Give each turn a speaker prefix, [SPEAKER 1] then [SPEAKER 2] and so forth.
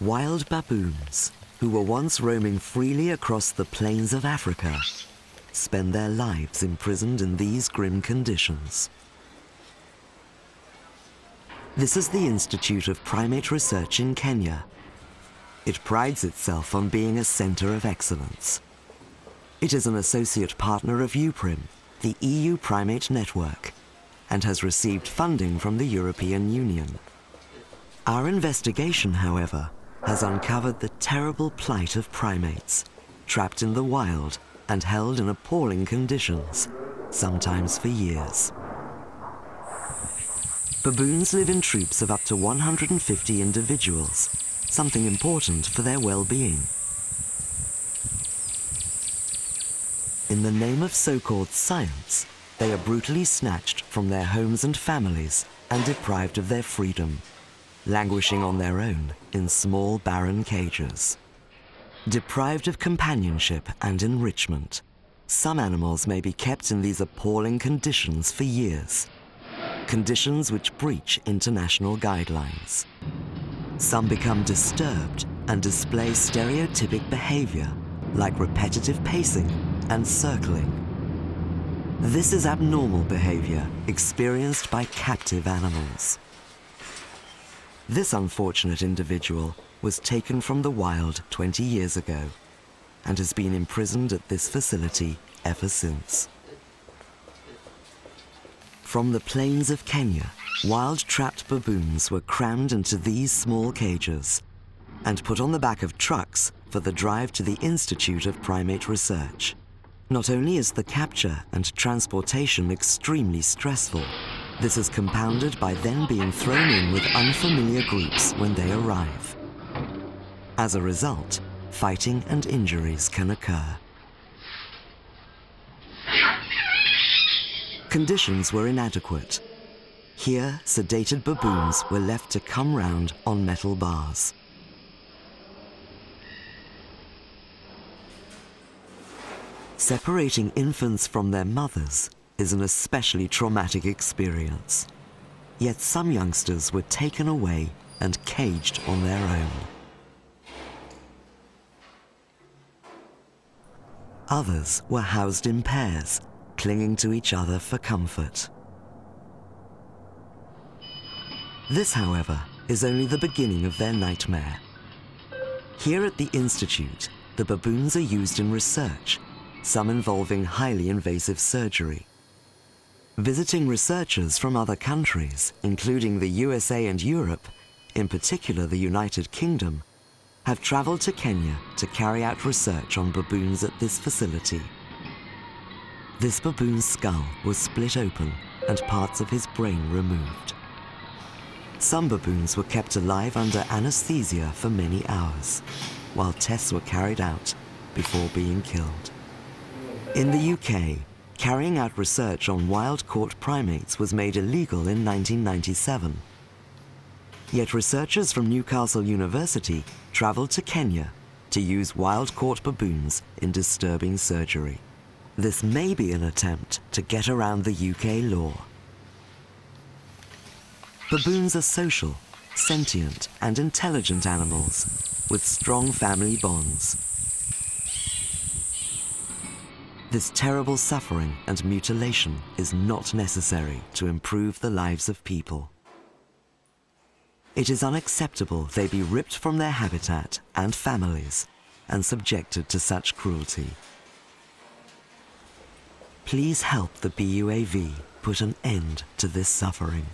[SPEAKER 1] Wild baboons, who were once roaming freely across the plains of Africa, spend their lives imprisoned in these grim conditions. This is the Institute of Primate Research in Kenya. It prides itself on being a center of excellence. It is an associate partner of UPRIM, the EU Primate Network, and has received funding from the European Union. Our investigation, however, has uncovered the terrible plight of primates, trapped in the wild and held in appalling conditions, sometimes for years. Baboons live in troops of up to 150 individuals, something important for their well-being. In the name of so-called science, they are brutally snatched from their homes and families and deprived of their freedom, languishing on their own in small, barren cages. Deprived of companionship and enrichment, some animals may be kept in these appalling conditions for years, conditions which breach international guidelines. Some become disturbed and display stereotypic behavior, like repetitive pacing and circling. This is abnormal behavior experienced by captive animals. This unfortunate individual was taken from the wild 20 years ago and has been imprisoned at this facility ever since. From the plains of Kenya, wild trapped baboons were crammed into these small cages and put on the back of trucks for the drive to the Institute of Primate Research. Not only is the capture and transportation extremely stressful, this is compounded by then being thrown in with unfamiliar groups when they arrive. As a result, fighting and injuries can occur. Conditions were inadequate. Here, sedated baboons were left to come round on metal bars. Separating infants from their mothers is an especially traumatic experience. Yet some youngsters were taken away and caged on their own. Others were housed in pairs, clinging to each other for comfort. This, however, is only the beginning of their nightmare. Here at the Institute, the baboons are used in research, some involving highly invasive surgery. Visiting researchers from other countries, including the USA and Europe, in particular the United Kingdom, have traveled to Kenya to carry out research on baboons at this facility. This baboon's skull was split open and parts of his brain removed. Some baboons were kept alive under anesthesia for many hours, while tests were carried out before being killed. In the UK, carrying out research on wild-caught primates was made illegal in 1997. Yet researchers from Newcastle University travelled to Kenya to use wild-caught baboons in disturbing surgery. This may be an attempt to get around the UK law. Baboons are social, sentient, and intelligent animals with strong family bonds. This terrible suffering and mutilation is not necessary to improve the lives of people. It is unacceptable they be ripped from their habitat and families and subjected to such cruelty. Please help the BUAV put an end to this suffering.